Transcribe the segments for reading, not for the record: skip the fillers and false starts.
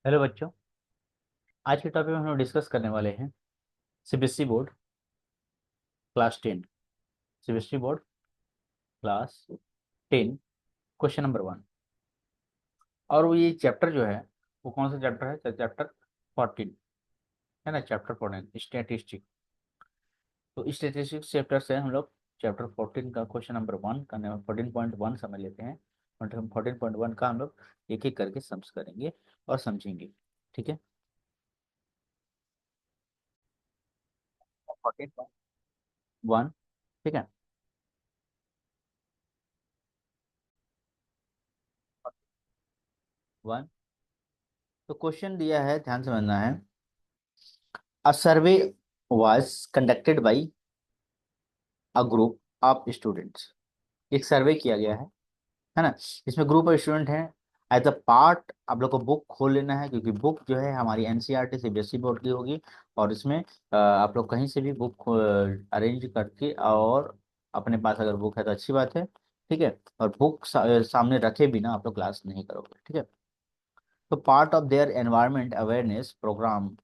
Hello बच्चों। आज के टॉपिक में हम लोग डिस्कस करने वाले हैं CBSE board class 10। CBSE board class 10 question number 1। और वो ये चैप्टर जो है वो कौन सा चैप्टर है? चैप्टर 14 है ना। Chapter 14 statistic. तो स्टैटिस्टिक्स चैप्टर से हम लोग चैप्टर 14 का क्वेश्चन नंबर 1 का 14.1 समझ लेते हैं। 14.1 का हम लोग एक एक करके सम्स करेंगे और समझेंगे। ठीक है। 14.1। ठीक है। 1। तो क्वेश्चन दिया है, ध्यान समझना है। A survey was conducted by a group of students। एक सर्वे किया गया है ना। इसमें ग्रुप ऑफ स्टूडेंट हैं। एज अ पार्ट आप लोग को बुक खोल लेना है, क्योंकि बुक जो है हमारी एनसीईआरटी सीबीएसई बोर्ड की होगी। और इसमें आप लोग कहीं से भी बुक अरेंज करके और अपने पास अगर बुक है तो अच्छी बात है। ठीक है। और बुक सामने रखे बिना आप लोग क्लास नहीं करोगे। ठीक है। तो part of their environment awareness programme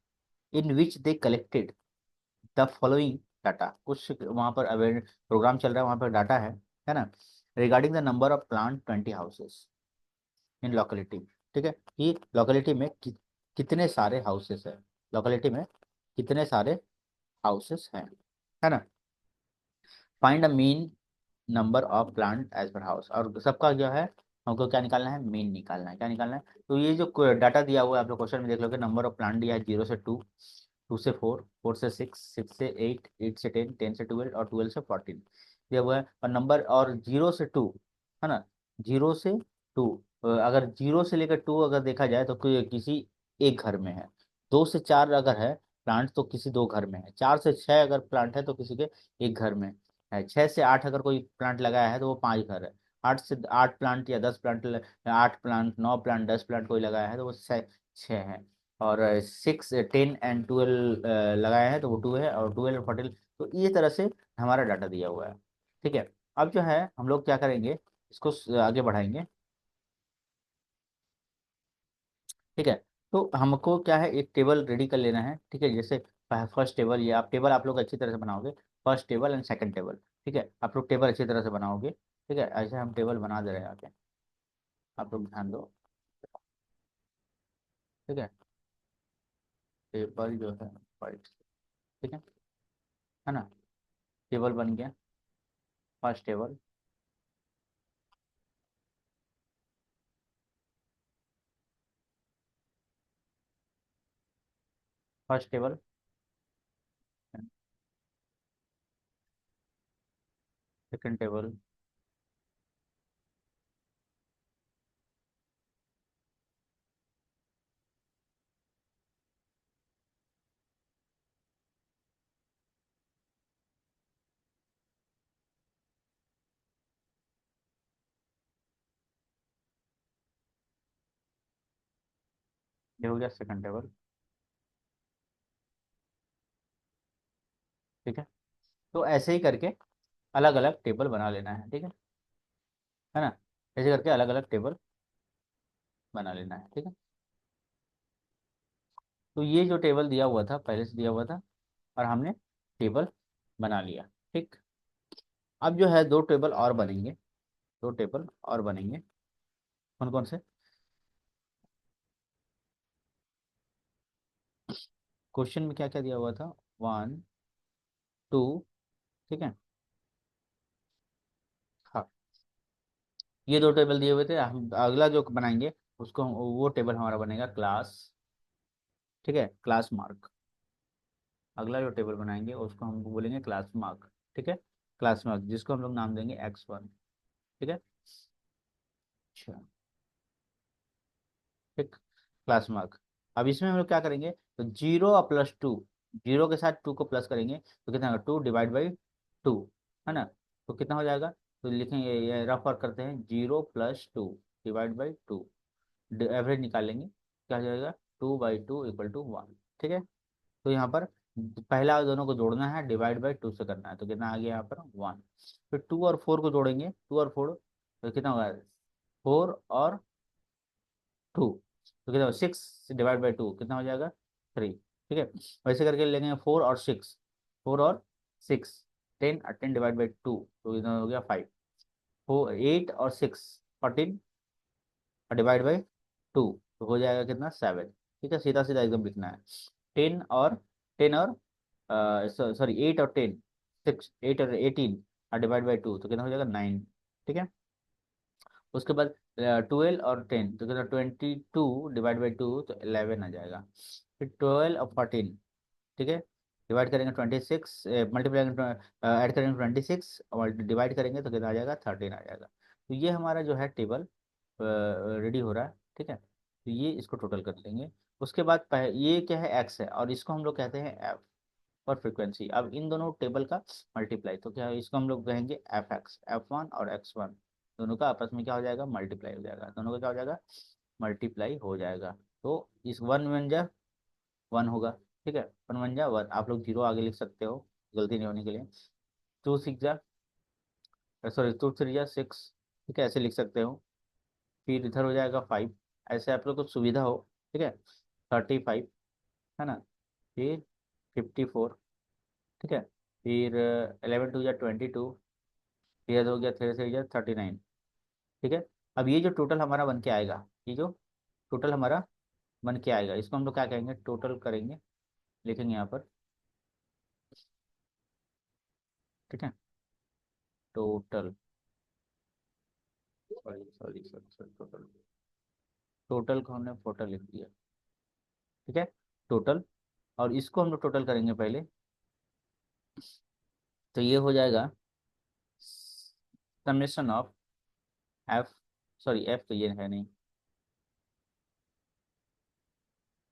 in which they collected the following data. कुछ वहाँ पर अवेयर प्रोग्राम चल रहा है, वहाँ पर डाटा है ना। Regarding the number of plant 20 houses in locality. ठीक है। कि लोकेलिटी में कितने सारे हाउसेस है। लोकेलिटी में कितने सारे हाउसेस हैं, है ना। Find a mean number of plant as per house. और सबका जो है हमको क्या निकालना है? मीन निकालना है। क्या निकालना है? तो ये जो डाटा दिया हुआ है आप लोग क्वेश्चन में देख लोगे। नंबर ऑफ प्लांट दिया है 0 से 2, 2 से 4, 4 से 6, 6 से 8, 8 से 10, 10 से 12 और 12 से 14 दिया हुआ है। और नंबर और 0 से 2, है ना। 0 से 2, अगर 0 से लेकर 2 अगर देखा जाए तो किसी एक घर में है। 2 से 4 अगर है प्लांट तो किसी दो घर में है। 4 से 6 अगर प्लांट है तो किसी के एक घर में है। 6 से 8 अगर कोई प्लांट लगाया है तो वो 5 घर है। 8 से 8 प्लांट या 10 प्लांट, 8 प्लांट, 9 प्लांट, 10 प्लांट कोई लगाया है तो वो 6 है। और 6, 10 एंड 12 लगाया है तो वो 2 है। और 12 और 14, तो ये तरह से हमारा डाटा दिया हुआ है। ठीक है। अब जो है हम लोग क्या करेंगे, इसको आगे बढ़ाएंगे। ठीक है। तो हमको क्या है, एक टेबल रेडी कर लेना है। ठीक है। जैसे फर्स्ट टेबल, ये आप टेबल आप लोग अच्छी तरह से बनाओगे। First table and second table. ठीक है। आप लोग टेबल अच्छी तरह से बनाओगे। ठीक है। ऐसे हम टेबल बना दे रहे हैं आगे, आप लोग ध्यान दो। ठीक है। टेबल जो है वाइट। ठीक है ना। टेबल बन गया। First table. First table. Second table. ये हो गया सेकंड टेबल। ठीक है। तो ऐसे ही करके अलग अलग टेबल बना लेना है। ठीक है ना। ऐसे करके अलग अलग टेबल बना लेना है। ठीक है। तो ये जो टेबल दिया हुआ था पहले से दिया हुआ था, और हमने टेबल बना लिया। ठीक। अब जो है दो टेबल और बनेंगे। दो टेबल और बनेंगे। कौन कौन से? क्वेश्चन में क्या क्या दिया हुआ था? 1, 2। ठीक है। हाँ। ये दो टेबल दिए हुए थे। हम अगला जो बनाएंगे उसको वो टेबल हमारा बनेगा क्लास। ठीक है। Class mark. अगला जो टेबल बनाएंगे उसको हम बोलेंगे क्लास मार्क। ठीक है। क्लास मार्क जिसको हम लोग नाम देंगे X1। ठीक है। अच्छा। ठीक। Class mark. अब इसमें हम लोग क्या करेंगे, तो 0 और +2, 0 के साथ 2 को प्लस करेंगे तो कितना होगा? 2/2, है ना। तो कितना हो जाएगा? तो लिखेंगे, ये रफ वर्क करते हैं। 0 + 2 डिवाइड बाई 2, एवरेज निकाल लेंगे। क्या हो जाएगा? 2/2 = 1। ठीक है। तो यहाँ पर पहला दोनों को जोड़ना है, डिवाइड बाई 2 से करना है, तो कितना आ गया यहाँ पर? 1। फिर 2 और 4 को जोड़ेंगे। 2 और 4 तो कितना होगा? 4 और 2। तो कितना 6 डिवाइड बाई 2 कितना हो जाएगा 3। ठीक है, वैसे करके लेंगे 4 और 6, 4 और 6, 10 और 10 डिवाइड बाई 2 तो कितना हो गया 5, 8 और 6 14 और डिवाइड बाई 2 तो हो जाएगा कितना 7। ठीक है, सीधा सीधा एकदम लिखना है। 10 और 8 और 10 और डिवाइड बाई 2 तो कितना हो जाएगा 9। ठीक है, उसके बाद 12 और 10 तो कितना 22 डिवाइड बाई 2 तो 11 आ जाएगा। फिर 12 और 14, ठीक है, डिवाइड करेंगे 26, मल्टीप्लाई ऐड करेंगे 26 और डिवाइड करेंगे तो कितना आ जाएगा 13 आ जाएगा। तो ये हमारा जो है टेबल रेडी हो रहा है। ठीक है, तो ये इसको टोटल कर लेंगे। उसके बाद ये क्या है एक्स है और इसको हम लोग कहते हैं एफ और फ्रीक्वेंसी। अब इन दोनों टेबल का मल्टीप्लाई तो क्या है, इसको हम लोग कहेंगे एफ एक्स, F1 और X1 दोनों का आपस में क्या हो जाएगा मल्टीप्लाई हो जाएगा, दोनों का क्या हो जाएगा मल्टीप्लाई हो जाएगा। तो इस 1 × 1 होगा। ठीक है, 1 × 1 आप लोग 0 आगे लिख सकते हो गलती नहीं होने के लिए। 2 3 जा ठीक है, ऐसे लिख सकते हो। फिर इधर हो जाएगा 5, ऐसे आप लोग को सुविधा हो। ठीक है, 35 है ना, फिर 54। ठीक है, फिर 11 × 2 = 22, फिर हो गया 3 3 × 39। ठीक है, अब ये जो टोटल हमारा बन के आएगा, ये जो टोटल हमारा बन के आएगा इसको हम लोग क्या कहेंगे टोटल करेंगे, लिखेंगे यहाँ पर। ठीक है, total, sorry sorry sorry sorry, total, total को हमने टोटल लिख दिया। ठीक है, टोटल, और इसको हम लोग टोटल करेंगे पहले। तो ये हो जाएगा summation of F, sorry F तो ये है नहीं,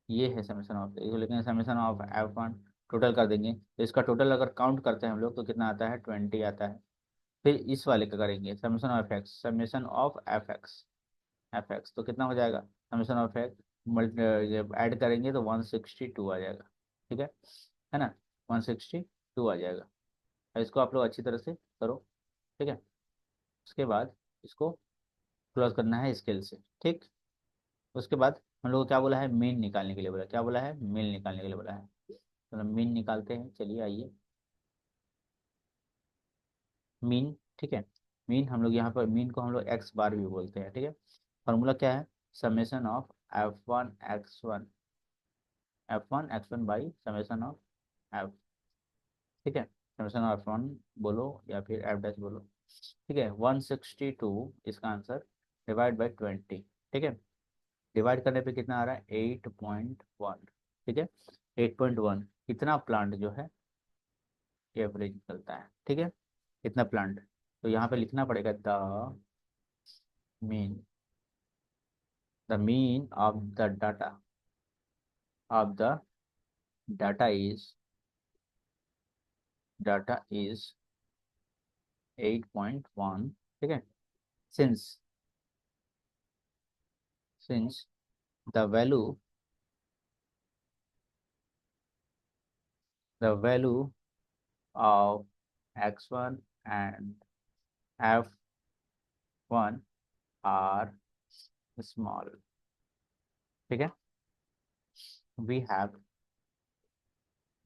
ये है समेशन ऑफ, इसको लिखेंगे समेशन ऑफ F1। टोटल कर देंगे तो इसका टोटल अगर काउंट करते हैं हम लोग तो कितना आता है 20 आता है। फिर इस वाले का करेंगे summation of x, summation of F x तो कितना हो जाएगा समेशन ऑफ एक्स, जब ऐड करेंगे तो 162 आ जाएगा। ठीक है ना, 162 आ जाएगा। और इसको आप लोग अच्छी तरह से करो। ठीक है, उसके बाद इसको क्लोज करना है स्केल से। ठीक, उसके बाद हम लोग को क्या बोला है मीन निकालने के लिए बोला, क्या बोला है मीन निकालने के लिए बोला है। तो मीन निकालते हैं, चलिए आइए मीन। ठीक है, मीन हम लोग यहाँ पर मीन को हम लोग एक्स बार भी बोलते हैं। ठीक है, फॉर्मूला क्या है summation of F1 X1 by summation of F. ठीक है, समेशन ऑफ F1 बोलो या फिर एफ डैश बोलो। ठीक है, 162 इसका आंसर, डिवाइड बाई 20। ठीक है, डिवाइड करने पे कितना आ रहा है 8.1। ठीक है, 8.1 इतना प्लांट जो है एवरेज निकलता है। ठीक है, इतना प्लांट, तो यहाँ पे लिखना पड़ेगा mean the mean of the data is data is 8.1। ठीक है, since since the value of X1 and F1 are small. ठीक है, वी हैव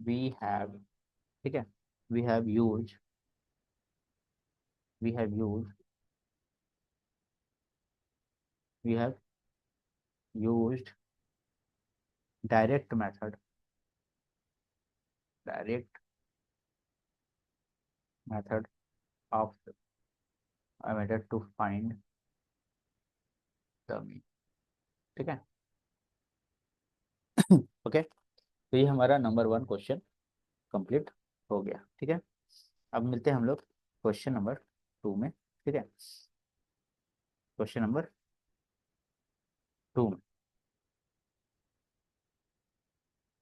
वी हैव ठीक है, we have use we have use we have used direct method direct method of method to find the mean. ठीक है, okay, तो ये हमारा number 1 question complete हो गया। ठीक है, अब मिलते हैं हम लोग क्वेश्चन नंबर 2 में। ठीक है, क्वेश्चन नंबर 2 में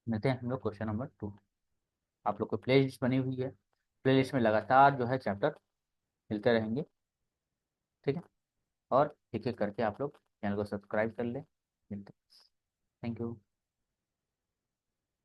मिलते हैं हम लोग क्वेश्चन नंबर 2। आप लोग को प्ले लिस्ट बनी हुई है, प्ले लिस्ट में लगातार जो है चैप्टर मिलते रहेंगे। ठीक है, और एक एक करके आप लोग चैनल को सब्सक्राइब कर लें। मिलते हैं, थैंक यू।